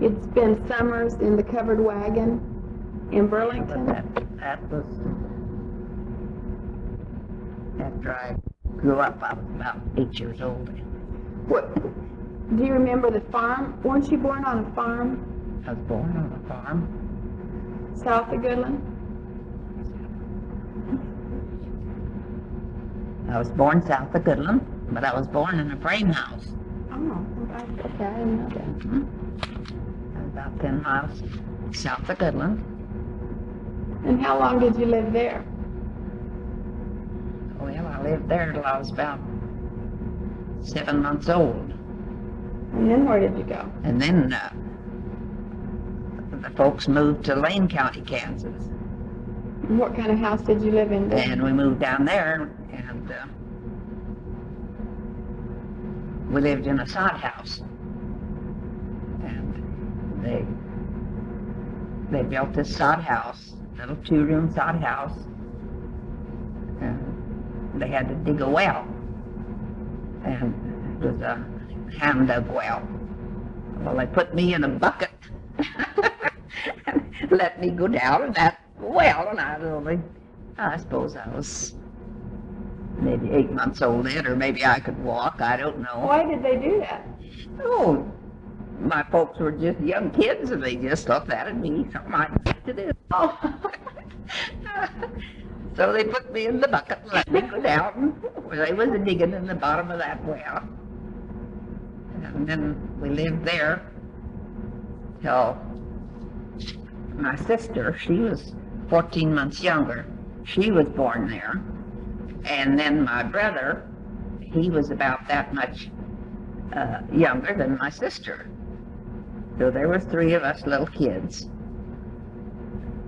You'd spend summers in the covered wagon in Burlington? That was after I grew up. I was about 8 years old. What, do you remember the farm? Weren't you born on a farm I was born on a farm. south of Goodland? I was born south of Goodland, but I was born in a frame house. Oh, okay, I didn't know that. About 10 miles south of Goodland. And how long did you live there? Well, I lived there till I was about 7 months old. And then where did you go? And then the folks moved to Lane County, Kansas. And what kind of house did you live in then? And we moved down there, and we lived in a sod house. And they built this sod house, little 2-room sod house, and they had to dig a well. And it was a hand-dug well. Well, they put me in a bucket and let me go down in that well, and I suppose I was maybe 8 months old then, or maybe I could walk, I don't know. Why did they do that? Oh, my folks were just young kids, and they just thought that'd be something I'd like to do. Oh. So they put me in the bucket and let me go down where they was digging in the bottom of that well. And then we lived there till my sister, she was 14 months younger, she was born there. And then my brother, he was about that much younger than my sister. So there was 3 of us little kids.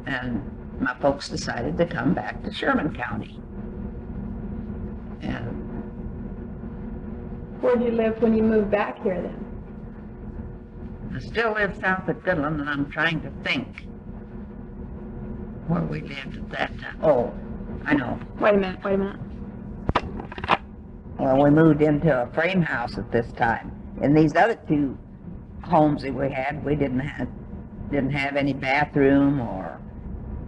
And my folks decided to come back to Sherman County. And Where'd you live when you moved back here then? I still live south of Goodland, and I'm trying to think where we lived at that time. Oh, I know. Wait a minute. Well, we moved into a frame house at this time. In these other 2 homes that we had, we didn't have any bathroom or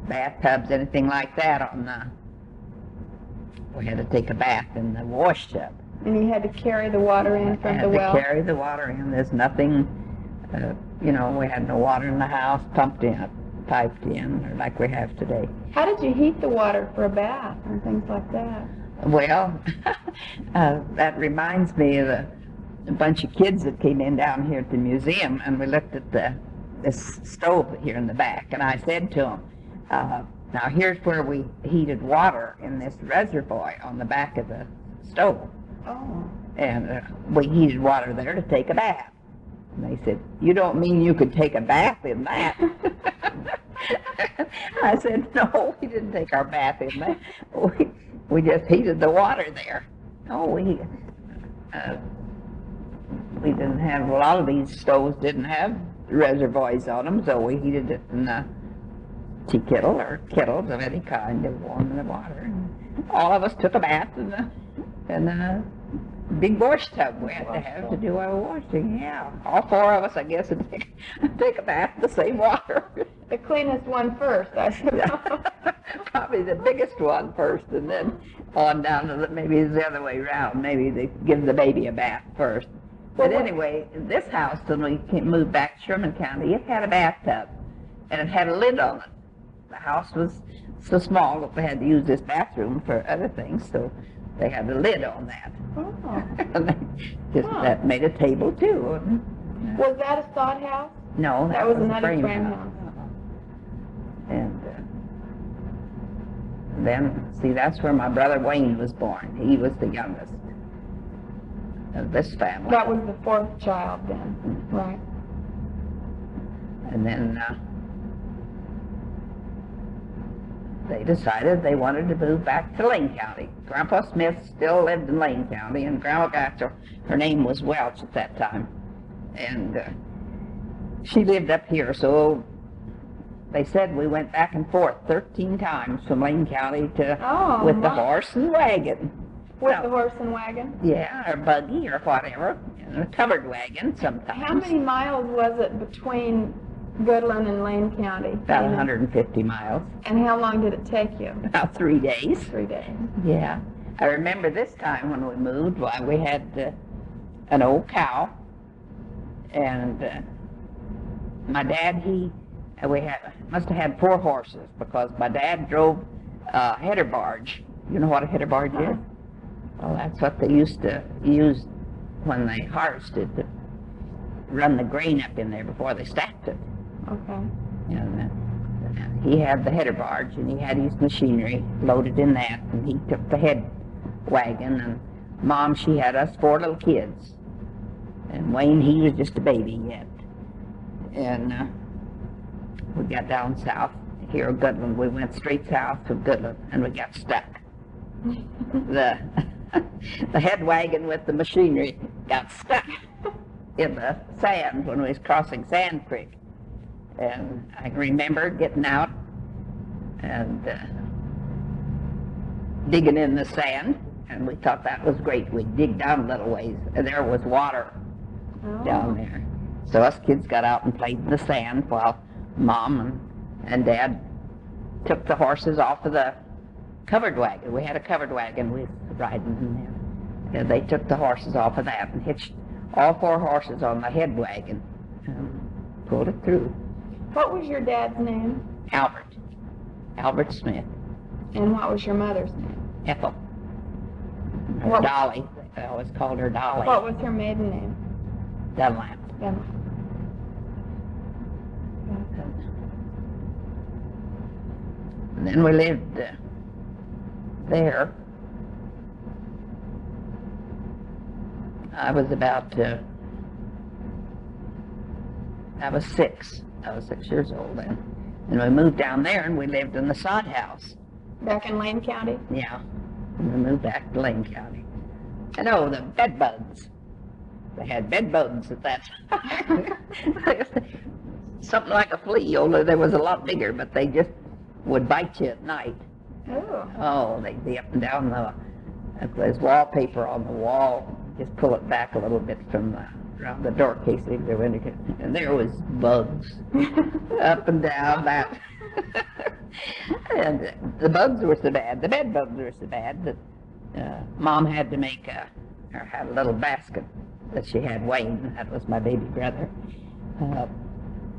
bathtubs, anything like that on the. We had to take a bath in the wash tub. And you had to carry the water in from the well? Had to carry the water in. There's nothing, we had no water in the house, pumped in, piped in, or like we have today. How did you heat the water for a bath and things like that? Well, that reminds me of a bunch of kids that came in down here at the museum, and we looked at this stove here in the back, and I said to them, now here's where we heated water in this reservoir on the back of the stove. Oh. And we heated water there to take a bath. And they said, you don't mean you could take a bath in that? I said, no, we didn't take our bath in that. We just heated the water there. Oh, we didn't have, a lot of these stoves didn't have reservoirs on them, so we heated it in a tea kettle or kettles of any kind to warm the water. And all of us took a bath in the big wash tub we had to have to do our washing. Yeah, all 4 of us, I guess, would take a bath in the same water. The cleanest one first, I suppose. Probably the biggest one first, and then on down to maybe the other way around. Maybe they give the baby a bath first. But anyway, this house, when we moved back to Sherman County, it had a bathtub, and it had a lid on it. The house was so small that we had to use this bathroom for other things, so they had a lid on that. Oh. And they that made a table too. Was that a sod house? No, That was a another frame house. house. And then, see, that's where my brother Wayne was born. He was the youngest of this family. That was the 4th child then, right? And then they decided they wanted to move back to Lane County. Grandpa Smith still lived in Lane County, and Grandma Gatchel, her name was Welch at that time, and she lived up here, so they said we went back and forth 13 times from Lane County to with the horse and wagon. With the horse and wagon? Yeah, or buggy or whatever. And a covered wagon sometimes. How many miles was it between Goodland and Lane County? About 150 miles. And how long did it take you? About 3 days. 3 days. Yeah. I remember this time when we moved, why we had an old cow, and my dad, must have had 4 horses, because my dad drove a header barge. You know what a header barge is? Well, that's what they used to use when they harvested, to run the grain up in there before they stacked it. Okay. And he had the header barge, and he had his machinery loaded in that, and he took the head wagon, and Mom, she had us 4 little kids, and Wayne, he was just a baby yet. And we got down south here at Goodland. We went straight south to Goodland, and we got stuck. The head wagon with the machinery got stuck in the sand when we was crossing Sand Creek. And I remember getting out and digging in the sand, and we thought that was great. We'd dig down a little ways, and there was water down there. So us kids got out and played in the sand while Mom and Dad took the horses off of the covered wagon. We had a covered wagon we was riding in there. And they took the horses off of that and hitched all 4 horses on the head wagon and pulled it through. What was your dad's name? Albert Smith. And what was your mother's name? Ethel. Or Dolly. I always called her Dolly. What was her maiden name? Dunlap. Dunlap. And then we lived there. I was I was 6. I was 6 years old then. And we moved down there, and we lived in the sod house. Back in Lane County? Yeah. And we moved back to Lane County. And oh, the bed bugs. They had bed bugs at that time. Something like a flea, only they was a lot bigger, but they just would bite you at night. Oh. Oh, they'd be up and down if there's wallpaper on the wall, just pull it back a little bit from around the door casing, and there was bugs up and down that. And the bugs were so bad, the bed bugs were so bad that Mom had to make or had a little basket that she had Wayne, that was my baby brother.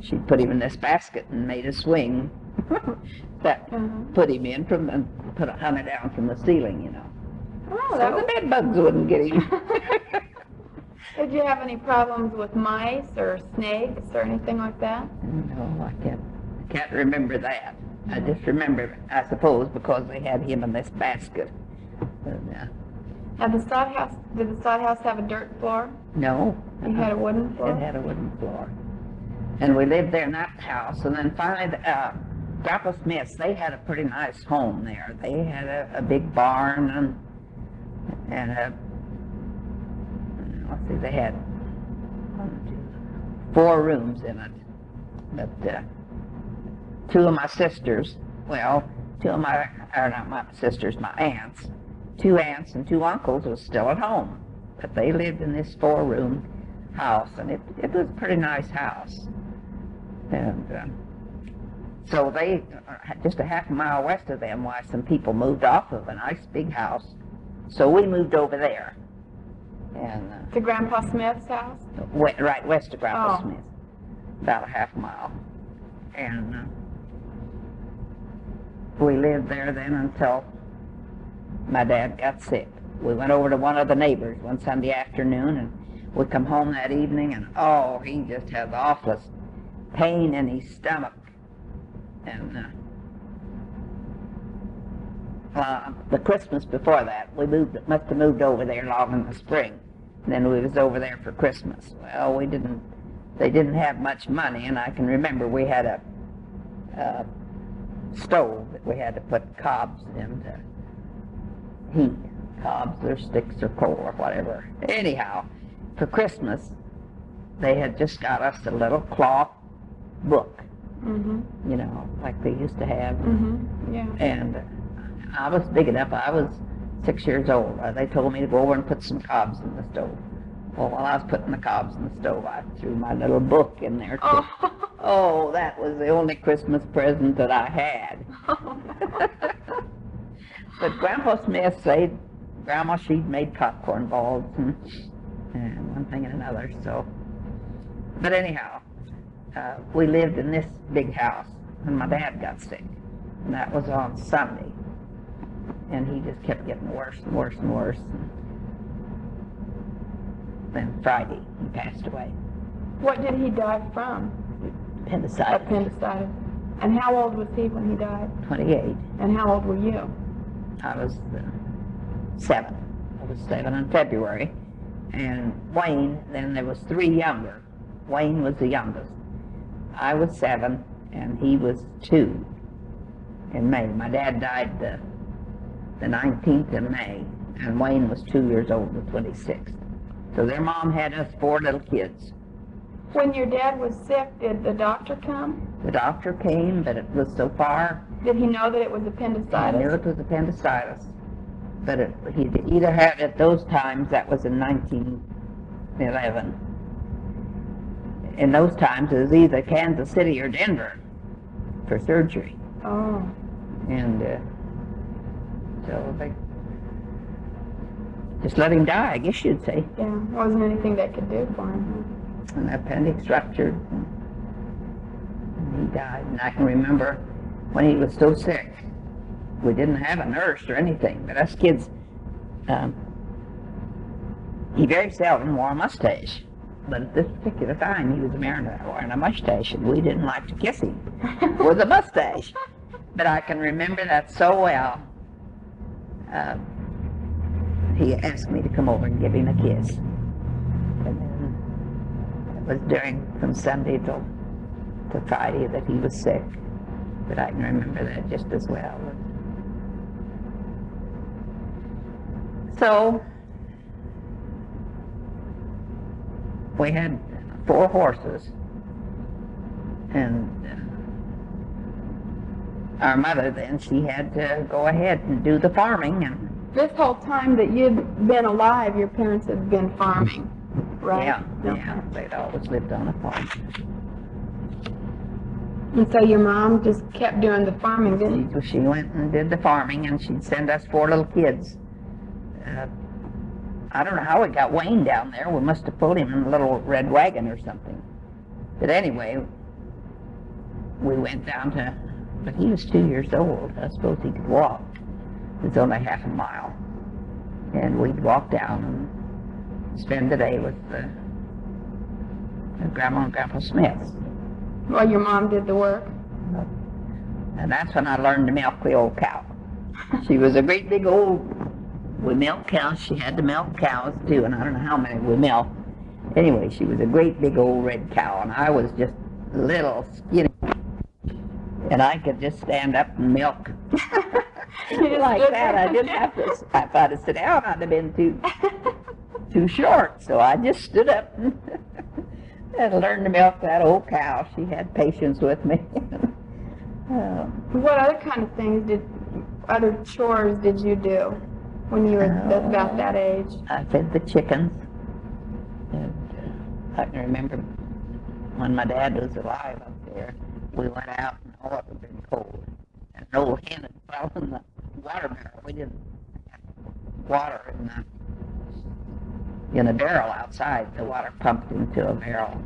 She put him in this basket and made a swing that put him in hung it down from the ceiling, you know. Oh, so the bed bugs wouldn't get him. Did you have any problems with mice or snakes or anything like that? No, I can't remember that. I just remember, I suppose, because they had him in this basket. Now, did the sod house have a dirt floor? No. You had a wooden floor? It had a wooden floor. And we lived there in that house. And then finally, Grandpa Smith's, they had a pretty nice home there. They had a big barn and let's see, they had 4 rooms in it. But 2 of my sisters, well, 2 of my, or not my sisters, my aunts, 2 aunts and 2 uncles was still at home. But they lived in this 4-room house, and it was a pretty nice house. And so they, just a half a mile west of them, why some people moved off of a nice big house. So we moved over there. And to Grandpa Smith's house? Right west of Grandpa Oh. Smith, about a half mile. And we lived there then until my dad got sick. We went over to one of the neighbors one Sunday afternoon, and we come home that evening, and oh, he just had the awfulest pain in his stomach. And the Christmas before that, we must have moved over there long in the spring. And then we was over there for Christmas. Well, they didn't have much money, and I can remember we had a stove that we had to put cobs in to heat. Cobs or sticks or coal or whatever. Anyhow, for Christmas, they had just got us a little cloth book, you know, like they used to have. Yeah. And I was big enough. I was 6 years old. They told me to go over and put some cobs in the stove. Well, while I was putting the cobs in the stove, I threw my little book in there, too. Oh. Oh, that was the only Christmas present that I had. But Grandpa Smith said, Grandma, she'd made popcorn balls and one thing and another, so. But anyhow, we lived in this big house when my dad got sick, and that was on Sunday. And he just kept getting worse and worse and worse. And then Friday, he passed away. What did he die from? Appendicitis. Appendicitis. And how old was he when he died? 28. And how old were you? I was 7. I was 7 in February. And Wayne, then there was 3 younger. Wayne was the youngest. I was 7, and he was 2 in May. My dad died the 19th in May, and Wayne was 2 years old, the 26th. So their mom had us 4 little kids. When your dad was sick, did the doctor come? The doctor came, but it was so far. Did he know that it was I appendicitis? knew it was appendicitis. But he either had at those times, that was in 1911. In those times, it was either Kansas City or Denver for surgery. Oh. And so they just let him die, I guess you'd say. Yeah, wasn't anything they could do for him. And the appendix ruptured, and he died. And I can remember when he was so sick, we didn't have a nurse or anything, but us kids, he very seldom wore a mustache. But at this particular time, he was wearing a mustache, and we didn't like to kiss him with a mustache. But I can remember that so well. He asked me to come over and give him a kiss. And then it was from Sunday to Friday that he was sick. But I can remember that just as well. So, we had 4 horses, and our mother then, she had to go ahead and do the farming. And This whole time that you'd been alive, your parents had been farming, right? yeah, they'd always lived on a farm. And so your mom just kept doing the farming, didn't she? She went and did the farming, and she'd send us 4 little kids. I don't know how we got Wayne down there. We must have pulled him in a little red wagon or something. But anyway, we went down to, but he was 2 years old. I suppose he could walk. It was only half a mile. And we'd walk down and spend the day with Grandma and Grandpa Smith. Well, your mom did the work. And that's when I learned to milk the old cow. She was a great big old, we milked cows. She had to milk cows too, and I don't know how many we milked. Anyway, she was a great big old red cow, and I was just little skinny. And I could just stand up and milk. Like that. I didn't have to, if I'd have sit down, I'd have been too short. So I just stood up and learned to milk that old cow. She had patience with me. What other kind of things other chores did you do when you were about that age? I fed the chickens. And I can remember when my dad was alive up there, we went out and it had been cold. And an old hen had fell in the water barrel. We didn't have water in a barrel outside. The water pumped into a barrel.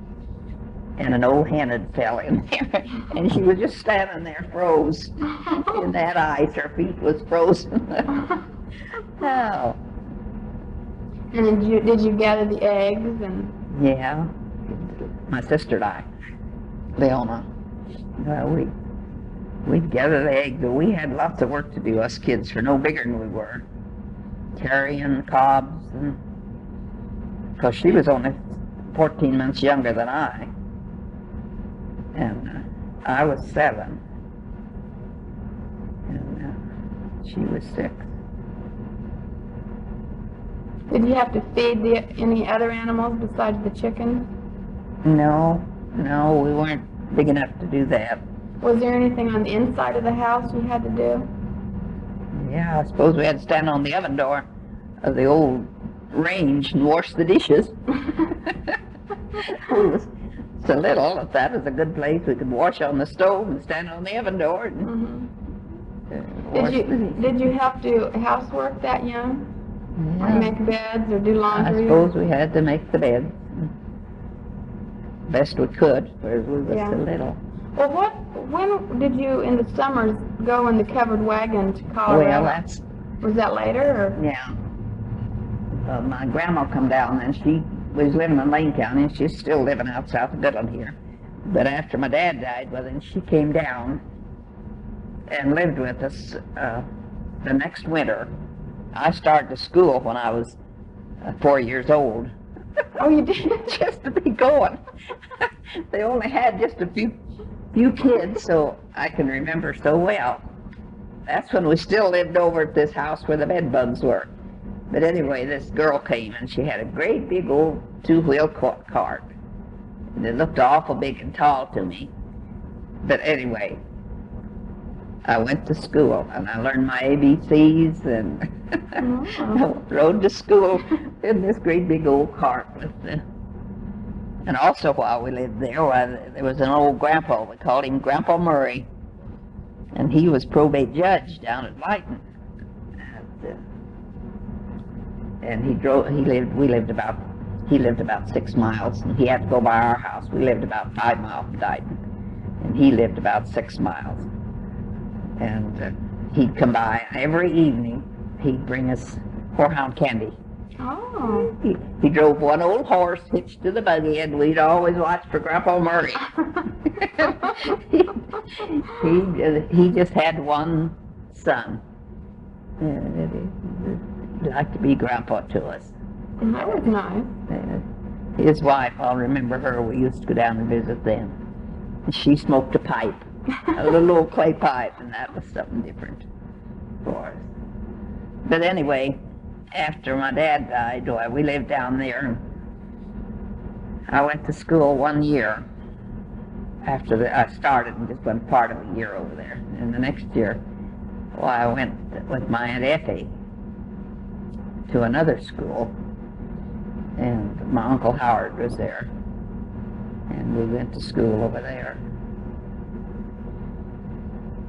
And an old hen had fell in there, and she was just standing there, froze in that ice. Her feet was frozen. Oh. And did you gather the eggs and? Yeah, my sister and I, Leona. Well, we'd gather the eggs, but we had lots of work to do, us kids, for no bigger than we were. Carrying cobs, and because she was only 14 months younger than I. And I was 7, and she was 6. Did you have to feed any other animals besides the chickens? No, we weren't big enough to do that. Was there anything on the inside of the house you had to do? Yeah, I suppose we had to stand on the oven door of the old range and wash the dishes. We was so little, if that was a good place, we could wash on the stove and stand on the oven door and wash the dishes. Did you have to housework that young? Or Yeah. make beds or do I laundry? suppose we had to make the beds best we could, whereas we were Yeah. so little. Well, when did you, in the summers, go in the covered wagon to Colorado? Well, that's, Was that later, or? yeah. My grandma come down and she was living in Lane County, and she's still living out south of Goodland here. But after my dad died, well, then she came down and lived with us the next winter. I started to school when I was 4 years old. Oh, you did? Just to be going. They only had just a few kids, so I can remember so well. That's when we still lived over at this house where the bed bugs were. But anyway, this girl came, and she had a great big old two-wheel cart. And it looked awful big and tall to me. But anyway, I went to school, and I learned my ABCs, and Oh. rode to school in this great big old cart with the... And also while we lived there, there was an old grandpa. We called him Grandpa Murray. And he was probate judge down at Lighton. And he lived about 6 miles, and he had to go by our house. We lived about 5 miles from Dighton, and he lived about 6 miles. And he'd come by every evening. He'd bring us horehound candy. Oh. He drove one old horse hitched to the buggy, and we'd always watch for Grandpa Murray. he just had one son. He'd like to be grandpa to us. That was nice. His wife, I'll remember her, we used to go down and visit them. And she smoked a pipe, a little old clay pipe, and that was something different for us. But anyway, after my dad died, we lived down there. I went to school 1 year after I started, and just went part of a year over there. And the next year, I went with my Aunt Effie to another school, and my Uncle Howard was there, and we went to school over there.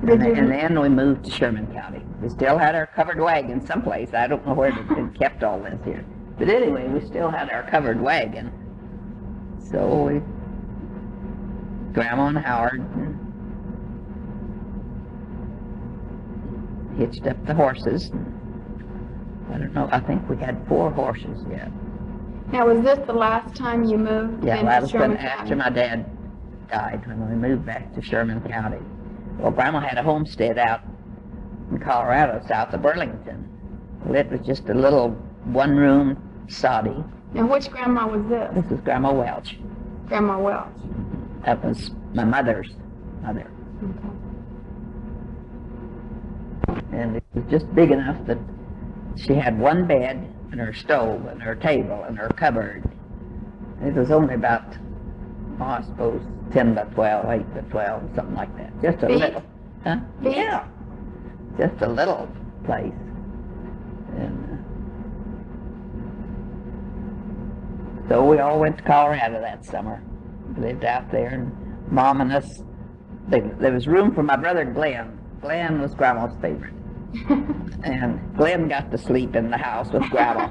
And then we moved to Sherman County. We still had our covered wagon someplace. I don't know where they kept all this here. But anyway, we still had our covered wagon. So Grandma and Howard hitched up the horses. I don't know, I think we had 4 horses yet. Now, was this the last time you moved Yeah, into that was Sherman after County? my dad died, when we moved back to Sherman County. Well, Grandma had a homestead out in Colorado, south of Burlington. Well, it was just a little one-room soddy. Now, which grandma was this? This is Grandma Welch. Grandma Welch. That was my mother's mother. Okay. And it was just big enough that she had one bed and her stove and her table and her cupboard. It was only about, I suppose, 10 by 12, 8 by 12, something like that. Just a Feet? little. Huh? Feet? Yeah. Just a little place. And so we all went to Colorado that summer. Lived out there, and Mom and us, there was room for my brother Glenn. Glenn was Grandma's favorite. And Glenn got to sleep in the house with Grandma.